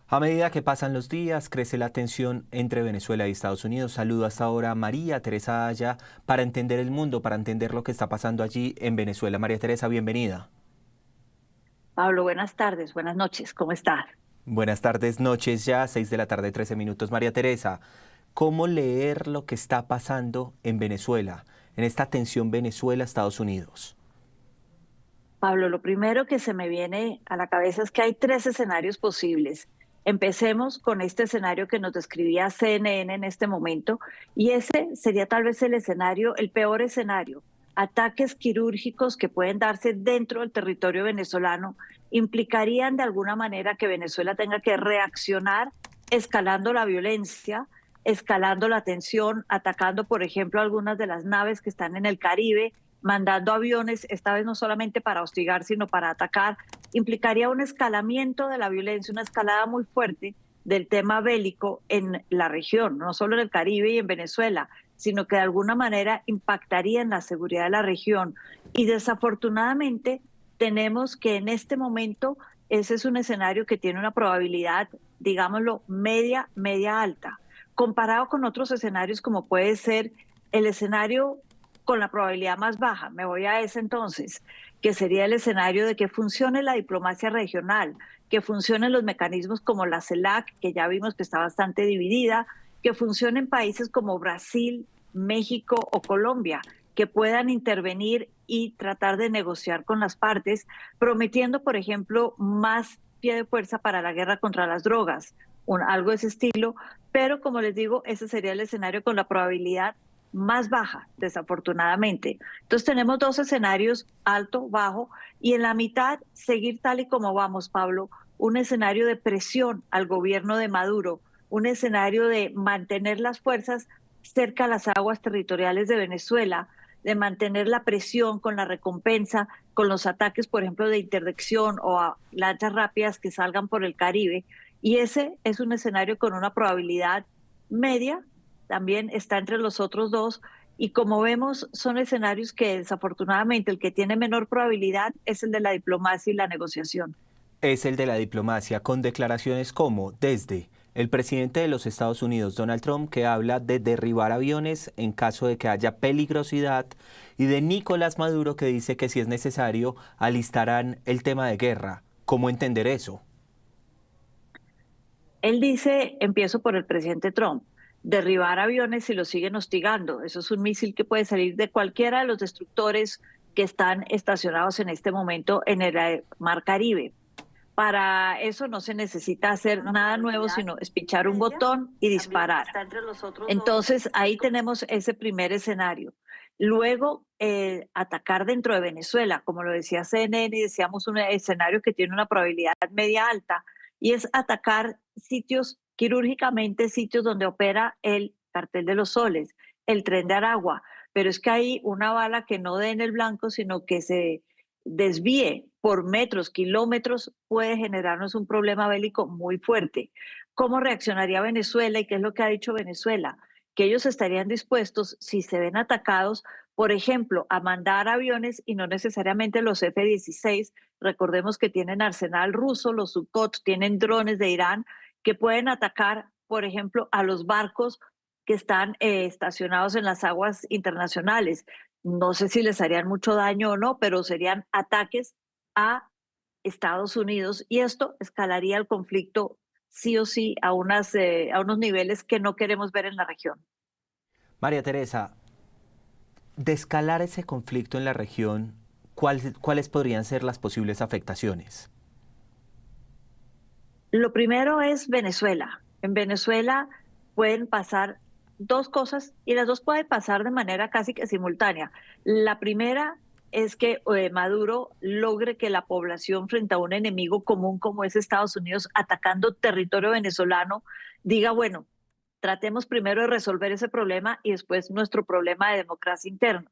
A medida que pasan los días, crece la tensión entre Venezuela y Estados Unidos. Saludo hasta ahora a María Teresa Aya para entender el mundo, para entender lo que está pasando allí en Venezuela. María Teresa, bienvenida. Pablo, buenas tardes, buenas noches, ¿cómo estás? Buenas tardes, noches ya, 6 de la tarde, 13 minutos. María Teresa, ¿cómo leer lo que está pasando en Venezuela, en esta tensión Venezuela-Estados Unidos? Pablo, lo primero que se me viene a la cabeza es que hay tres escenarios posibles. Empecemos con este escenario que nos describía CNN en este momento, y ese sería tal vez el escenario, el peor escenario. Ataques quirúrgicos que pueden darse dentro del territorio venezolano implicarían de alguna manera que Venezuela tenga que reaccionar escalando la violencia, escalando la tensión, atacando, por ejemplo, algunas de las naves que están en el Caribe, mandando aviones, esta vez no solamente para hostigar, sino para atacar, implicaría un escalamiento de la violencia, una escalada muy fuerte del tema bélico en la región, no solo en el Caribe y en Venezuela, sino que de alguna manera impactaría en la seguridad de la región. Y desafortunadamente tenemos que en este momento ese es un escenario que tiene una probabilidad, digámoslo, media, media alta, comparado con otros escenarios como puede ser el escenario con la probabilidad más baja. Me voy a ese entonces, que sería el escenario de que funcione la diplomacia regional, que funcionen los mecanismos como la CELAC, que ya vimos que está bastante dividida, que funcionen países como Brasil, México o Colombia, que puedan intervenir y tratar de negociar con las partes, prometiendo, por ejemplo, más pie de fuerza para la guerra contra las drogas, algo de ese estilo, pero como les digo, ese sería el escenario con la probabilidad más baja, desafortunadamente. Entonces tenemos dos escenarios, alto, bajo, y en la mitad seguir tal y como vamos, Pablo, un escenario de presión al gobierno de Maduro, un escenario de mantener las fuerzas cerca a las aguas territoriales de Venezuela, de mantener la presión con la recompensa, con los ataques, por ejemplo, de interdicción o a lanchas rápidas que salgan por el Caribe. Y ese es un escenario con una probabilidad media, también está entre los otros dos, y como vemos son escenarios que desafortunadamente el que tiene menor probabilidad es el de la diplomacia y la negociación. Es el de la diplomacia, con declaraciones como desde el presidente de los Estados Unidos, Donald Trump, que habla de derribar aviones en caso de que haya peligrosidad, y de Nicolás Maduro, que dice que si es necesario, alistarán el tema de guerra. ¿Cómo entender eso? Él dice, empiezo por el presidente Trump, derribar aviones si los siguen hostigando. Eso es un misil que puede salir de cualquiera de los destructores que están estacionados en este momento en el Mar Caribe. Para eso no se necesita hacer Una nada nuevo, probabilidad sino es pichar un media, botón y también disparar. está entre los otros dos. Entonces, ahí tenemos ese primer escenario. Luego, atacar dentro de Venezuela, como lo decía CNN, y decíamos un escenario que tiene una probabilidad media alta, y es atacar sitios quirúrgicamente, sitios donde opera el cartel de los soles, el tren de Aragua. Pero es que hay una bala que no dé en el blanco, sino que se desvíe por metros, kilómetros, puede generarnos un problema bélico muy fuerte. ¿Cómo reaccionaría Venezuela y qué es lo que ha dicho Venezuela? Que ellos estarían dispuestos, si se ven atacados, por ejemplo, a mandar aviones y no necesariamente los F-16. Recordemos que tienen arsenal ruso, los Sukhot, tienen drones de Irán que pueden atacar, por ejemplo, a los barcos que están estacionados en las aguas internacionales. No sé si les harían mucho daño o no, pero serían ataques a Estados Unidos y esto escalaría el conflicto sí o sí a unos niveles que no queremos ver en la región. María Teresa, de escalar ese conflicto en la región, ¿cuáles podrían ser las posibles afectaciones? Lo primero es Venezuela. En Venezuela pueden pasar dos cosas y las dos pueden pasar de manera casi que simultánea. La primera es que Maduro logre que la población frente a un enemigo común como es Estados Unidos atacando territorio venezolano diga, bueno, tratemos primero de resolver ese problema y después nuestro problema de democracia interna.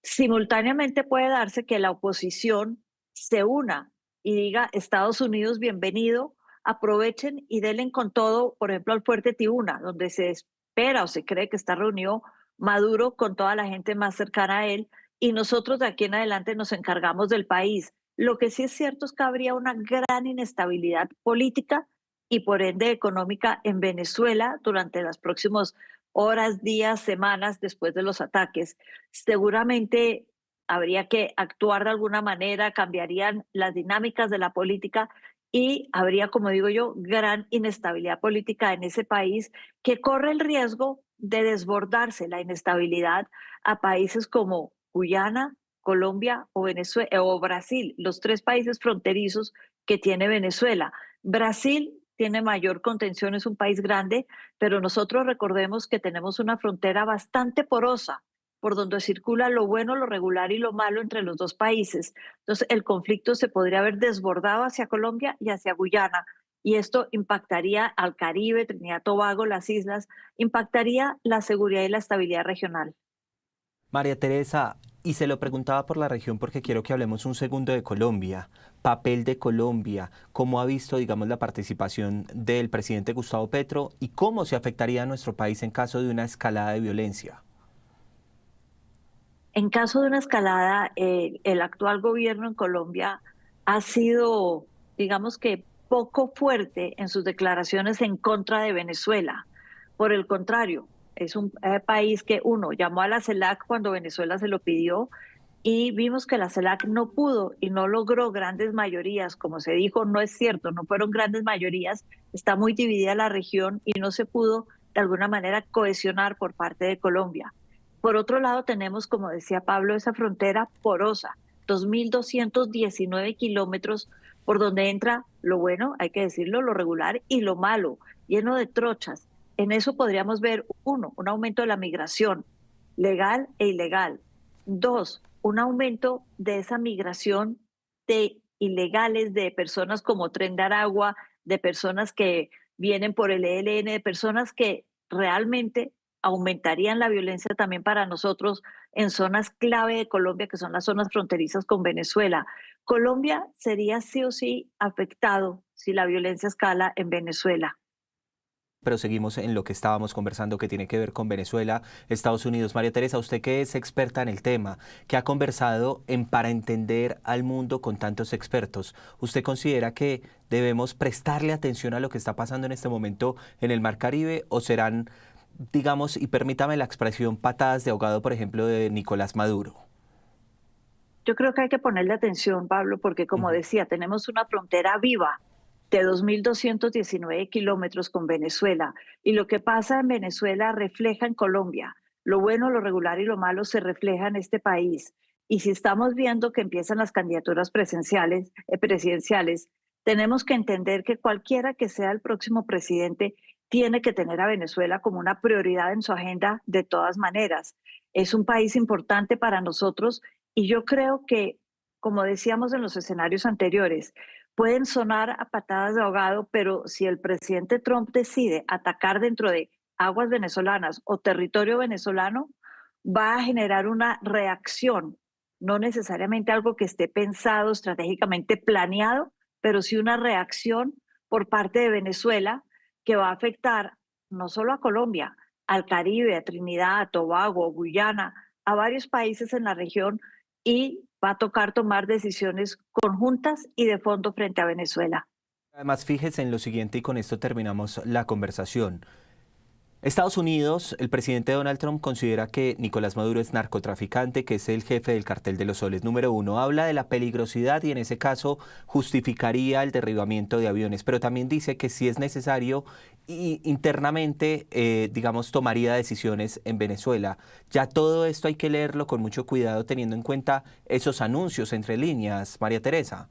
Simultáneamente puede darse que la oposición se una y diga Estados Unidos bienvenido, aprovechen y denle con todo, por ejemplo, al fuerte Tibuna, donde se espera o se cree que está reunido Maduro con toda la gente más cercana a él y nosotros de aquí en adelante nos encargamos del país. Lo que sí es cierto es que habría una gran inestabilidad política y por ende económica en Venezuela durante las próximas horas, días, semanas después de los ataques. Seguramente habría que actuar de alguna manera, cambiarían las dinámicas de la política y habría, como digo yo, gran inestabilidad política en ese país que corre el riesgo de desbordarse la inestabilidad a países como Guyana, Colombia o Venezuela o Brasil, los tres países fronterizos que tiene Venezuela. Brasil tiene mayor contención, es un país grande, pero nosotros recordemos que tenemos una frontera bastante porosa por donde circula lo bueno, lo regular y lo malo entre los dos países. Entonces, el conflicto se podría haber desbordado hacia Colombia y hacia Guyana, y esto impactaría al Caribe, Trinidad y Tobago, las islas, impactaría la seguridad y la estabilidad regional. María Teresa, y se lo preguntaba por la región porque quiero que hablemos un segundo de Colombia, papel de Colombia, cómo ha visto, digamos, la participación del presidente Gustavo Petro y cómo se afectaría a nuestro país en caso de una escalada de violencia. En caso de una escalada, el actual gobierno en Colombia ha sido, digamos que, poco fuerte en sus declaraciones en contra de Venezuela. Por el contrario, es un país que, uno, llamó a la CELAC cuando Venezuela se lo pidió y vimos que la CELAC no pudo y no logró grandes mayorías. Como se dijo, no es cierto, no fueron grandes mayorías, está muy dividida la región y no se pudo de alguna manera cohesionar por parte de Colombia. Por otro lado, tenemos, como decía Pablo, esa frontera porosa, 2.219 kilómetros por donde entra lo bueno, hay que decirlo, lo regular y lo malo, lleno de trochas. En eso podríamos ver, uno, un aumento de la migración legal e ilegal. Dos, un aumento de esa migración de ilegales, de personas como Tren de Aragua, de personas que vienen por el ELN, de personas que realmente aumentarían la violencia también para nosotros en zonas clave de Colombia, que son las zonas fronterizas con Venezuela. Colombia sería sí o sí afectado si la violencia escala en Venezuela. Pero seguimos en lo que estábamos conversando que tiene que ver con Venezuela, Estados Unidos. María Teresa, usted que es experta en el tema, que ha conversado en Para Entender al Mundo con tantos expertos, ¿usted considera que debemos prestarle atención a lo que está pasando en este momento en el Mar Caribe o serán, digamos, y permítame la expresión, patadas de ahogado, por ejemplo, de Nicolás Maduro? Yo creo que hay que ponerle atención, Pablo, porque como Ujú. decía, tenemos una frontera viva de 2.219 kilómetros con Venezuela y lo que pasa en Venezuela refleja en Colombia. Lo bueno, lo regular y lo malo se refleja en este país. Y si estamos viendo que empiezan las candidaturas presidenciales, tenemos que entender que cualquiera que sea el próximo presidente tiene que tener a Venezuela como una prioridad en su agenda de todas maneras. Es un país importante para nosotros y yo creo que, como decíamos en los escenarios anteriores, pueden sonar a patadas de ahogado, pero si el presidente Trump decide atacar dentro de aguas venezolanas o territorio venezolano, va a generar una reacción, no necesariamente algo que esté pensado, estratégicamente planeado, pero sí una reacción por parte de Venezuela que va a afectar no solo a Colombia, al Caribe, a Trinidad, a Tobago, Guyana, a varios países en la región y va a tocar tomar decisiones conjuntas y de fondo frente a Venezuela. Además, fíjese en lo siguiente y con esto terminamos la conversación. Estados Unidos, el presidente Donald Trump considera que Nicolás Maduro es narcotraficante, que es el jefe del cartel de los soles número uno. Habla de la peligrosidad y en ese caso justificaría el derribamiento de aviones, pero también dice que si es necesario y internamente, digamos, tomaría decisiones en Venezuela. Ya todo esto hay que leerlo con mucho cuidado teniendo en cuenta esos anuncios entre líneas, María Teresa.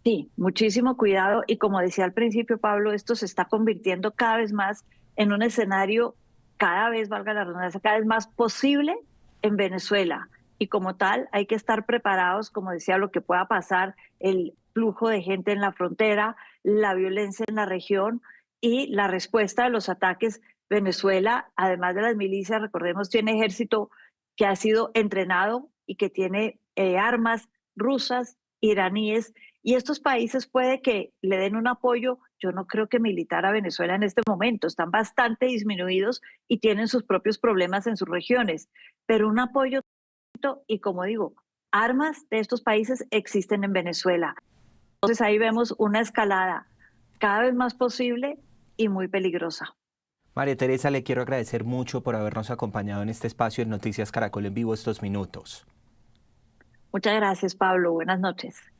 Sí, muchísimo cuidado y como decía al principio, Pablo, esto se está convirtiendo cada vez más en un escenario cada vez, valga la redundancia, cada vez más posible en Venezuela. Y como tal, hay que estar preparados, como decía, lo que pueda pasar, el flujo de gente en la frontera, la violencia en la región y la respuesta a los ataques. Venezuela, además de las milicias, recordemos, tiene ejército que ha sido entrenado y que tiene armas rusas, iraníes y estos países puede que le den un apoyo, yo no creo que militar a Venezuela en este momento, están bastante disminuidos y tienen sus propios problemas en sus regiones, pero un apoyo y como digo, armas de estos países existen en Venezuela. Entonces ahí vemos una escalada cada vez más posible y muy peligrosa. María Teresa, le quiero agradecer mucho por habernos acompañado en este espacio en Noticias Caracol en Vivo estos minutos. Muchas gracias, Pablo. Buenas noches.